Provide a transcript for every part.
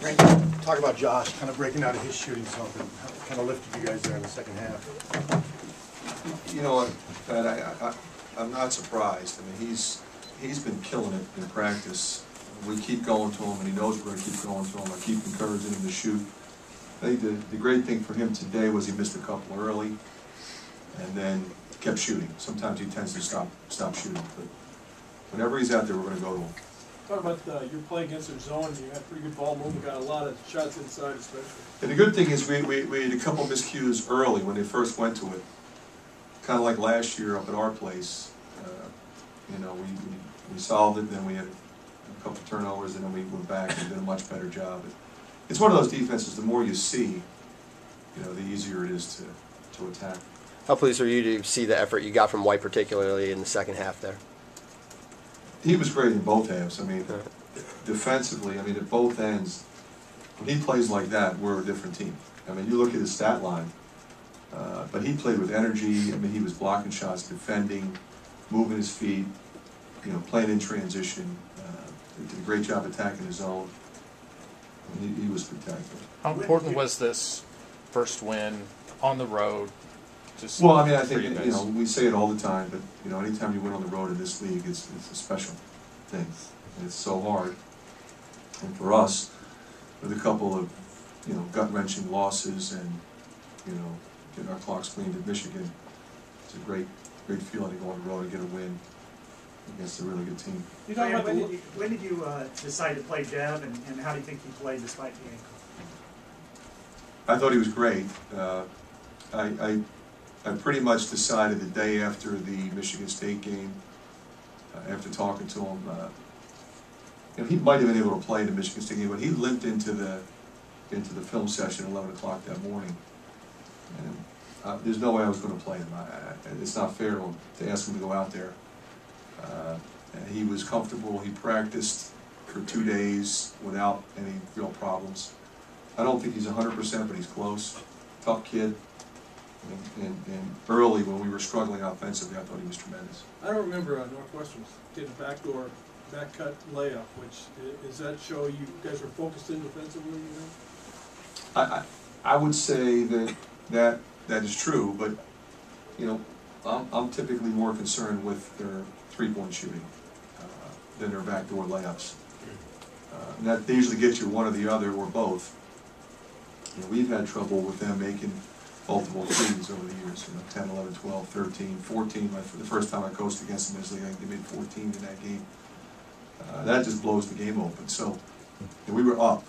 Talk about Josh kind of breaking out of his shooting something. Kind of lifted you guys there in the second half. You know what, Pat, I'm not surprised. I mean, he's been killing it in practice. We keep going to him, and he knows we're going to keep going to him. I keep encouraging him to shoot. I think the great thing for him today was he missed a couple early, and then kept shooting. Sometimes he tends to stop shooting, but whenever he's out there, we're going to go to him. Talk about your play against their zone. You had pretty good ball movement, got a lot of shots inside especially. And the good thing is we had a couple miscues early when they first went to it. Kind of like last year up at our place. You know, we solved it, then we had a couple turnovers, and then we went back and did a much better job. It's one of those defenses, the more you see, you know, the easier it is to attack. How pleased are you to see the effort you got from White, particularly in the second half there? He was great in both halves. I mean, defensively, I mean, at both ends, when he plays like that, we're a different team. I mean, you look at his stat line, but he played with energy. I mean, he was blocking shots, defending, moving his feet, you know, playing in transition. He did a great job attacking his zone. I mean, he was spectacular. How important was this first win on the road? Well, I mean, I think, you know, we say it all the time, but, you know, anytime you win on the road in this league, it's a special thing. And it's so hard. And for us, with a couple of, you know, gut-wrenching losses and, you know, getting our clocks cleaned at Michigan, it's a great feeling to go on the road and get a win against a really good team. When did you decide to play Dev, and how do you think he played despite the ankle? I thought he was great. I pretty much decided the day after the Michigan State game, after talking to him, you know, he might have been able to play in the Michigan State game, but he limped into the film session at 11 o'clock that morning. And there's no way I was going to play him. It's not fair to ask him to go out there. And he was comfortable. He practiced for 2 days without any real problems. I don't think he's 100%, but he's close. Tough kid. And early, when we were struggling offensively, I thought he was tremendous. I don't remember Northwestern getting a backdoor back cut layup. Which does that show you guys were focused in defensively? You know? I would say that is true, but you know, I'm typically more concerned with their three-point shooting than their backdoor layups. And that they usually get you one or the other or both. You know, we've had trouble with them making multiple threes over the years, you know, 10, 11, 12, 13, 14. For the first time I coached against them, I think they made 14 in that game. That just blows the game open. So we were up,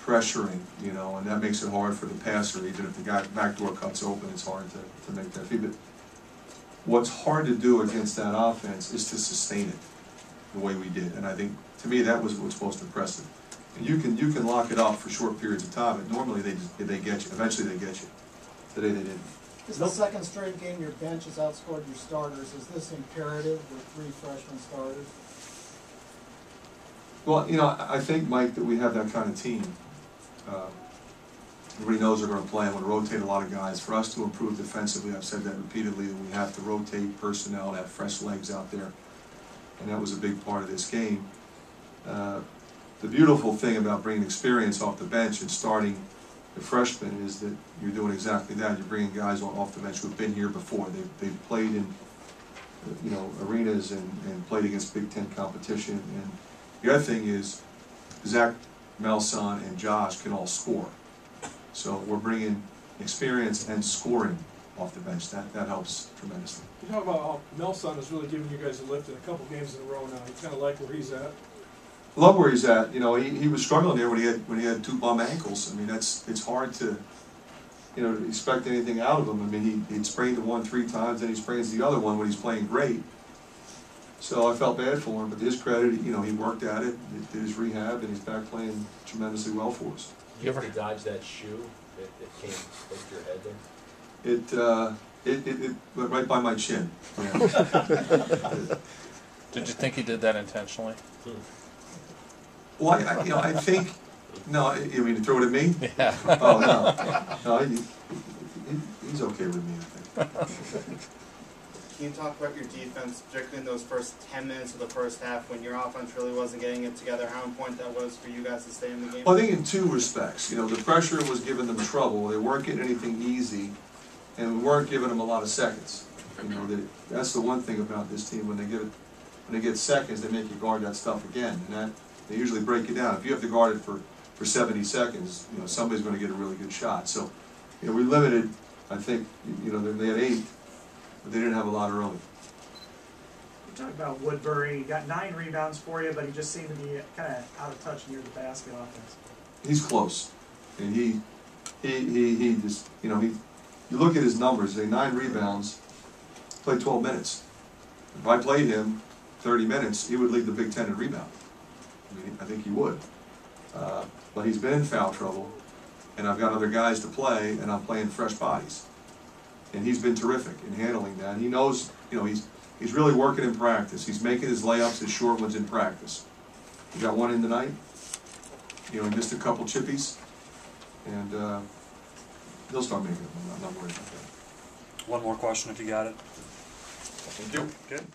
pressuring, you know, and that makes it hard for the passer. Even if the guy backdoor cuts open, it's hard to make that feed. But what's hard to do against that offense is to sustain it the way we did. And I think, to me, that was what's most impressive. And you can lock it up for short periods of time, but normally they get you. Eventually they get you. Today they didn't. This is the second straight game your bench has outscored your starters. Is this imperative with 3 freshman starters? Well, you know, I think, Mike, that we have that kind of team. Everybody knows they're going to play. I'm going to rotate a lot of guys. For us to improve defensively, I've said that repeatedly, that we have to rotate personnel, have fresh legs out there. And that was a big part of this game. The beautiful thing about bringing experience off the bench and starting the freshmen is that you're doing exactly that. You're bringing guys off the bench who've been here before. They've played in, you know, arenas and played against Big Ten competition. And the other thing is Zach, Melson, and Josh can all score. So we're bringing experience and scoring off the bench. That helps tremendously. You talk about how Melson is really giving you guys a lift in a couple games in a row now. You kind of like where he's at. I love where he's at. You know, he was struggling there when he had 2 bum ankles. I mean, it's hard to, you know, expect anything out of him. I mean, he'd sprained the one 3 times, then he sprains the other one when he's playing great. So I felt bad for him, but to his credit, you know, he worked at it, did his rehab, and he's back playing tremendously well for us. You ever dodge that shoe that came over your head there? It went right by my chin. Yeah. Did you think he did that intentionally? Well, I think, no, you mean to throw it at me? Yeah. Oh, no, he's okay with me, I think. can you talk about your defense, particularly in those first 10 minutes of the first half when your offense really wasn't getting it together, how important that was for you guys to stay in the game? Well, I think in two respects. You know, the pressure was giving them trouble. They weren't getting anything easy, and we weren't giving them a lot of seconds. You know, that's the one thing about this team. When they get seconds, they make you guard that stuff again, and that they usually break you down. If you have to guard it for 70 seconds, you know, somebody's going to get a really good shot. So, you know, we limited. I think, you know, they had 8, but they didn't have a lot early. You talked about Woodbury. He got 9 rebounds for you, but he just seemed to be kind of out of touch near the basket offense. He's close, and he just, you know, you look at his numbers. 9 rebounds, played 12 minutes. If I played him 30 minutes, he would lead the Big Ten in rebound. I mean, I think he would. But he's been in foul trouble, and I've got other guys to play, and I'm playing fresh bodies. And he's been terrific in handling that. And he knows, you know, he's really working in practice. He's making his layups, his short ones in practice. He got one in tonight. You know, he missed a couple chippies, and he'll start making them. I'm not worried about that. One more question if you got it. Thank you. Good.